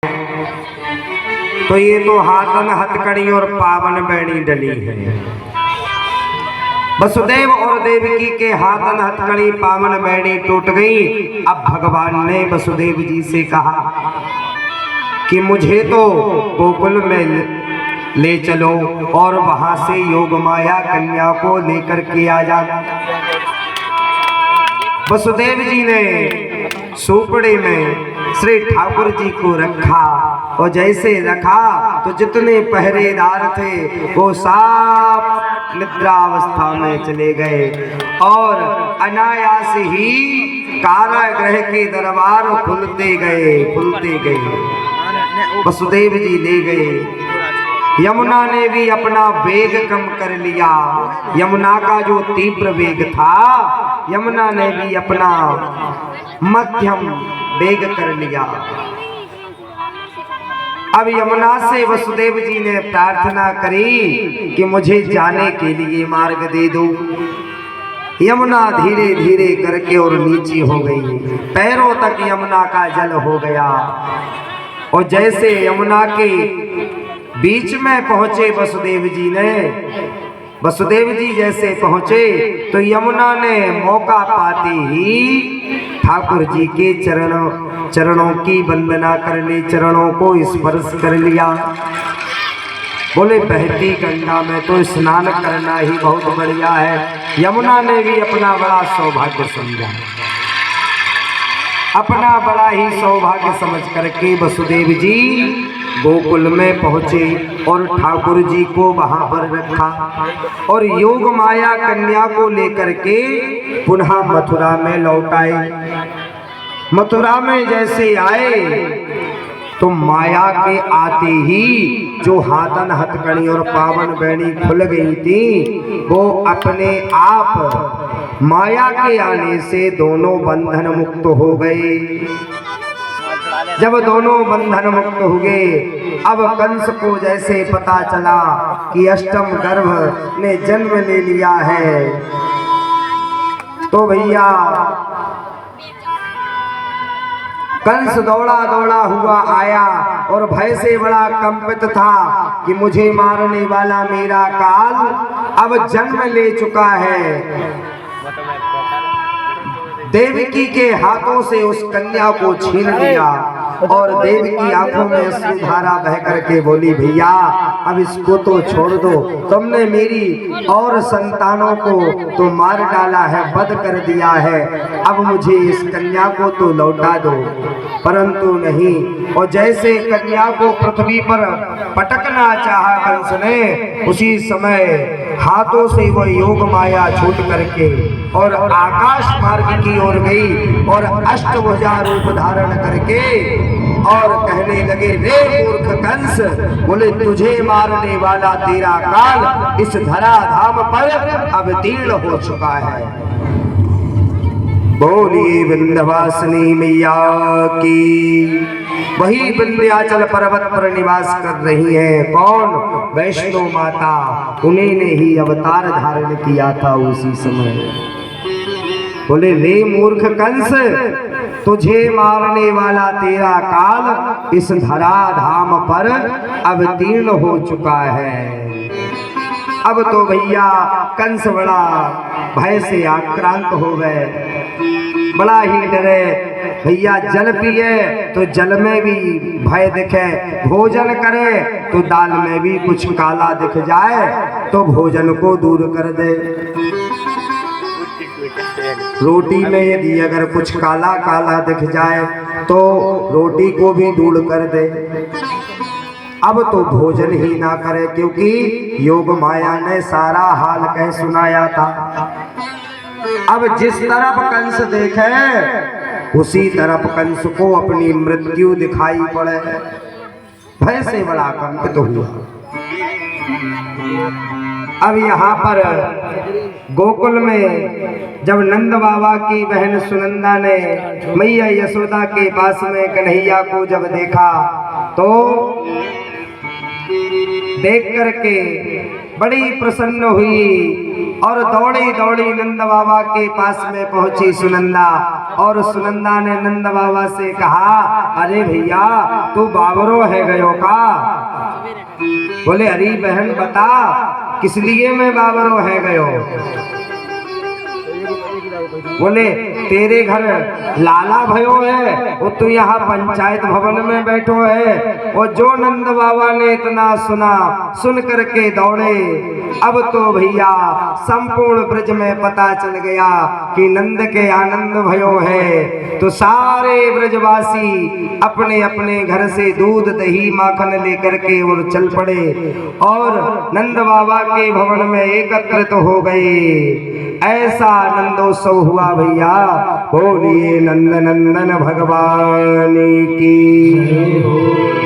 तो ये तो हाथन हथकड़ी और पावन बैणी डली है। वसुदेव और देवकी के हाथन हथकड़ी पावन बैणी टूट गई। अब भगवान ने वसुदेव जी से कहा कि मुझे तो गोकुल में ले चलो और वहां से योग माया कन्या को लेकर के आ जा। वसुदेव जी ने सुपड़े में श्री ठाकुर जी को रखा और जैसे रखा तो जितने पहरेदार थे वो सब निद्रावस्था में चले गए और अनायास ही कारागृह के दरबार खुलते गए। वसुदेव जी ले गए। यमुना ने भी अपना वेग कम कर लिया। यमुना का जो तीव्र वेग था, यमुना ने भी अपना मध्यम वेग कर लिया। अब यमुना से वसुदेव जी ने प्रार्थना करी कि मुझे जाने के लिए मार्ग दे दो। यमुना धीरे धीरे करके और नीची हो गई, पैरों तक यमुना का जल हो गया। और जैसे यमुना के बीच में पहुंचे वसुदेव जी जैसे पहुंचे तो यमुना ने मौका पाते ही ठाकुर जी के चरणों की वंदना कर ली, चरणों को स्पर्श कर लिया। बोले बहती गंगा में तो स्नान करना ही बहुत बढ़िया है। यमुना ने भी अपना बड़ा सौभाग्य समझा, अपना बड़ा ही सौभाग्य समझ करके वसुदेव जी गोकुल में पहुंचे और ठाकुर जी को वहां पर रखा और योग माया कन्या को लेकर के पुनः मथुरा में लौट आए। मथुरा में जैसे आए तो माया के आते ही जो हाथन हथकड़ी और पावन बैणी खुल गई थी, वो अपने आप माया के आने से दोनों बंधन मुक्त हो गए। जब दोनों बंधन मुक्त हो गए, अब कंस को जैसे पता चला कि अष्टम गर्भ ने जन्म ले लिया है, तो भैया कंस दौड़ा हुआ आया और भय से बड़ा कंपित था कि मुझे मारने वाला मेरा काल अब जन्म ले चुका है। देवकी के हाथों से उस कन्या को छीन लिया और देवकी आंखों में अश्रु धारा बह करके बोली, भैया अब इसको तो छोड़ दो, तुमने मेरी और संतानों को तो मार डाला है, वध कर दिया है, अब मुझे इस कन्या को तो लौटा दो। परंतु नहीं, और जैसे कन्या को पृथ्वी पर पटकना चाहा कंस ने, उसी समय हाथों से वह योग माया छूट करके और आकाश मार्ग की ओर गई और अष्टभुजा रूप धारण करके और कहने लगे, रे मूर्ख कंस, बोले तुझे मारने वाला तेरा काल इस धराधाम पर अवतीर्ण हो चुका है। बोलिए विंध्यवासिनी मैया की। वही विंध्याचल पर्वत पर निवास कर रही है कौन? वैष्णो माता। उन्हीं ने ही अवतार धारण किया था उसी समय। बोले रे मूर्ख कंस, तुझे मारने वाला तेरा काल इस धराधाम पर अवतीर्ण हो चुका है। अब तो भैया कंस बड़ा भय से आक्रांत हो गए, बड़ा ही डरे। भैया जल पिए तो जल में भी भय दिखे, भोजन करे तो दाल में भी कुछ काला दिख जाए तो भोजन को दूर कर दे। रोटी में यदि अगर कुछ काला काला दिख जाए तो रोटी को भी दूर कर दे। अब तो भोजन ही ना करे, क्योंकि योग माया ने सारा हाल कह सुनाया था। अब जिस तरफ कंस देखे उसी तरफ कंस को अपनी मृत्यु दिखाई पड़े। भय से बड़ा कंपित हुआ। अब यहाँ पर गोकुल में जब नंद बाबा की बहन सुनंदा ने मैया यशोदा के पास में कन्हैया को जब देखा तो देख करके बड़ी प्रसन्न हुई और दौड़ी दौड़ी नंद बाबा के पास में पहुंची सुनंदा और सुनंदा ने नंद बाबा से कहा, अरे भैया तू बाबरो है गयो का? बोले, अरे बहन बता किस लिए मैं बाबरो है गयो? बोले, तेरे घर लाला भयो है, वो तू यहाँ पंचायत भवन में बैठो है। और जो नंद बाबा ने इतना सुना, सुन करके दौड़े। अब तो भैया संपूर्ण ब्रज में पता चल गया कि नंद के आनंद भयो है। तो सारे ब्रजवासी अपने अपने घर से दूध दही माखन लेकर के और चल पड़े और नंद बाबा के भवन में एकत्रित हो गए। ऐसा नंदोत्सव हुआ भैया। बोलिए नंद नंदन भगवान की।